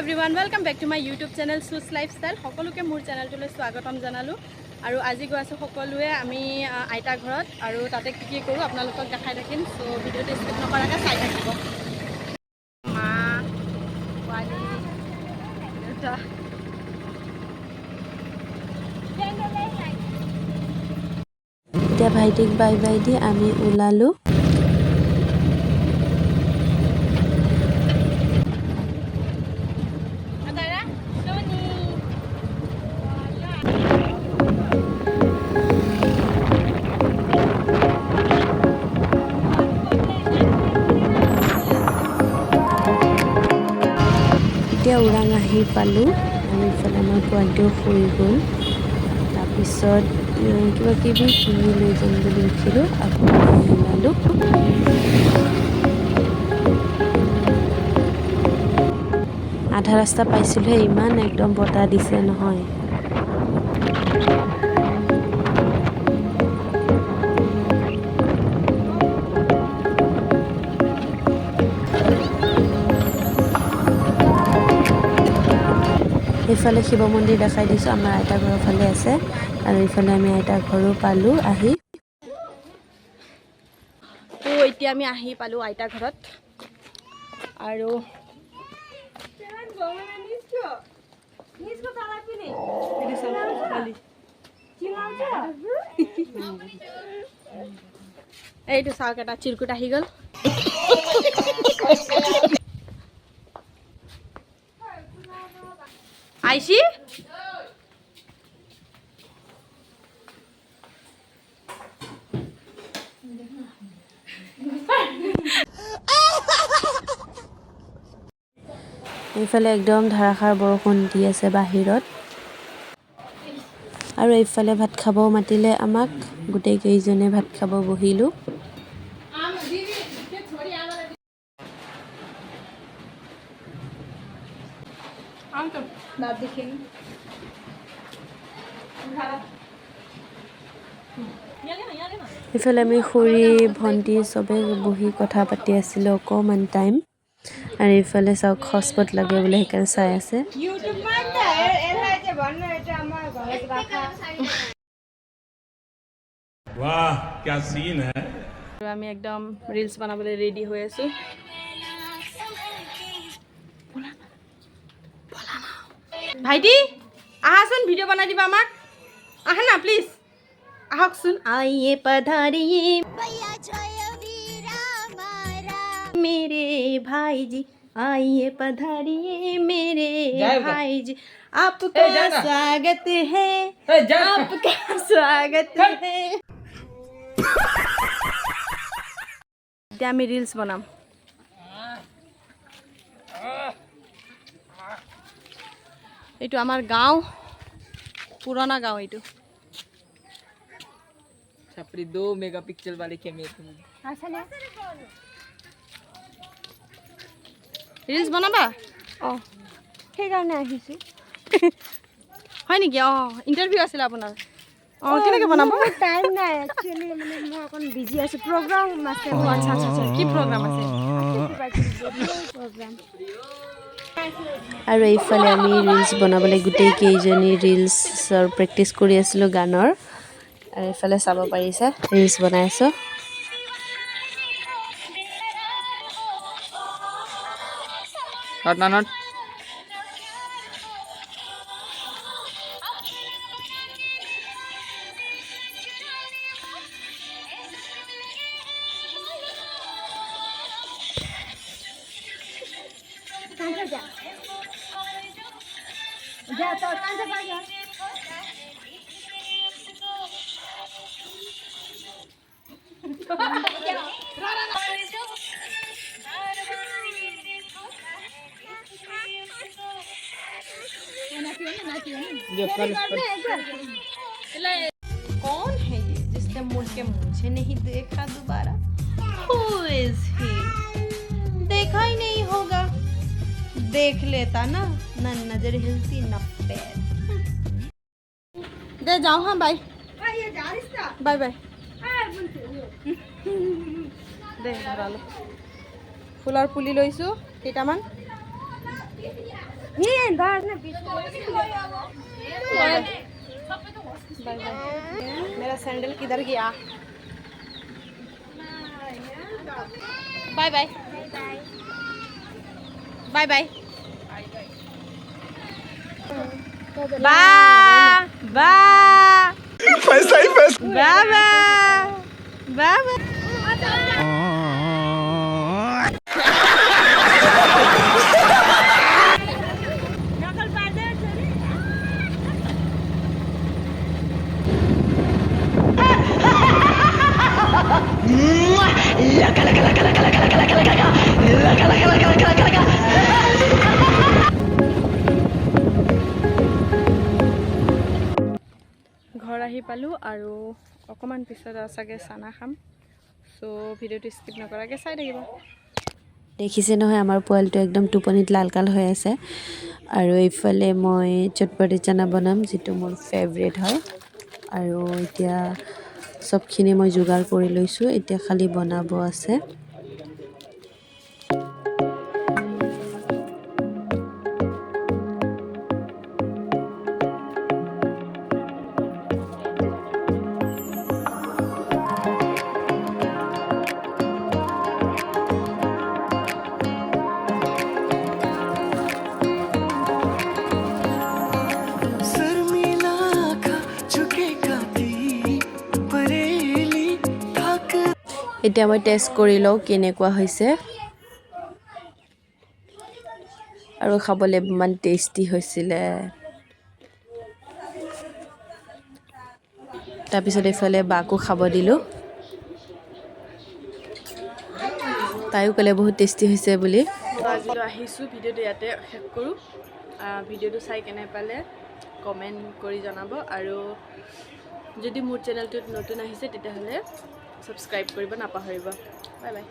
Everyone welcome back to my YouTube channel सुस lifestyle सकलोके मोर चैनलटोले स्वागतम जानालो और आज गई आसो सकलोए आमी आइता घरत और ताते कि करूँ आपनालोকক देखाई थाकिम सो भिडिओটো स्किप नकराके चाइ थाकिब मा वाली देउता এতিয়া ভাইটিক বাই বাই দি আমি ওলালো এতিয়া ওৰাং আহি পালো আৰু ইফালে আমাৰ পোৱালিটো শুই গ'ল তাৰপিছত কিবা কিবি কিনি লৈ যাম বুলি উঠিলোঁ আকৌ ওলালো আধা ৰাস্তা পাইছিলোহে ইমান একদম বতাহ দিছে নহয় এইফালে শিৱ মন্দিৰ দেখাই দিছোঁ আমাৰ আইতা ঘৰৰ ফালে আছে আৰু এইফালে আমি আইতা ঘৰো পালো আহি তো এতিয়া আমি আহি পালো আইতা ঘৰত আৰু এইটো চাওক এটা চিৰকুট আহি গ'ল আইছি এইফালে একদম ধাৰাসাৰ বৰষুণ দি আছে বাহিৰত আৰু এইফালে ভাত খাব মাতিলে আমাক গোটেই কেইজনে ভাত খাব বহিলো এইফালে আমি খুৰী ভণ্টি চবে বহি কথা পাতি আছিলোঁ অকণমান টাইম আৰু এইফালে চাওক হটস্পট লাগে বোলে সেইকাৰণে চাই আছে वाह क्या सीन है আমি একদম ৰিলছ বনাবলৈ ৰেডি হৈ আছো ভাইটি আহাচোন ভিডিঅ' বনাই দিবা আমাক আহা না প্লিজ আহকচোন আইয়ে পধাৰিয়ে मेरे भाई जी आइए पधारिए मेरे भाई जी आपका स्वागत है आपका स्वागत है এতিয়া আমি ৰিলছ বনাম এইটো আমাৰ গাঁও পুৰণা গাঁও এইটো छपरी 2 मेगापिक्सल वाले कैमरे ৰিলছ বনাবা অঁ সেইকাৰণে আহিছোঁ হয় নেকি অঁ ইণ্টাৰভিউ আছিলে আপোনাৰ অঁ কেনেকৈ বনাব টাইম নাই একচুৱেলি মানে মই অকণ বিজি আছোঁ প্ৰগ্ৰাম আছে আচ্ছা আচ্ছা আচ্ছা কি প্ৰগ্ৰাম আছে প্ৰগ্ৰাম আৰু এইফালে আমি ৰিলছ বনাবলৈ গোটেই কেইজনী ৰিলছৰ প্ৰেক্টিছ কৰি আছিলোঁ গানৰ আৰু এইফালে চাব পাৰিছে ৰিলছ বনাই আছোঁ not कौन है ये जिसने मुड़ के मुझे नहीं देखा दोबारा Who is he? देखा ही नहीं होगा देख लेता ना न नजर हिलती न पैर दे जाओ हाँ बाय बाय बाय दे धरालो ফুলৰ পুলি লৈছোঁ কেইটামান बाय बाय। मेरा सैंडल किधर गया? बाय बाय बाय बाय बा बा पैसा ही पैसा बाबा बाबा। ঘৰ আহি পালোঁ আৰু অকণমান পিছত চাগে চানা খাম। চ' ভিডিঅ'টো স্কিপ নকৰাকৈ চাই থাকিব। দেখিছে নহয় আমাৰ পোৱালিটো একদম টোপনিত লালকাল হৈ আছে। আৰু এইফালে মই চটপটি চানা বনাম, যিটো মোৰ ফেভৰেট হয়। আৰু এতিয়া চবখিনি মই যোগাৰ কৰি লৈছোঁ, এতিয়া খালি বনাব আছে। এতিয়া মই টেষ্ট কৰি লওঁ কেনেকুৱা হৈছে, আৰু খাবলৈ ইমান টেষ্টি হৈছিলে। তাৰপিছত এইফালে বাকো খাব দিলোঁ, তাইও ক'লে বহুত টেষ্টি হৈছে বুলি। আজিলৈ আহিছোঁ, ভিডিঅ'টো ইয়াতে শেষ কৰোঁ। ভিডিঅ'টো চাই কেনে পালে কমেণ্ট কৰি জনাব, আৰু যদি মোৰ চেনেলটোত নতুন আহিছে তেতিয়াহ'লে ছাবস্ক্ৰাইব কৰিব নাপাহৰিব। Bye bye.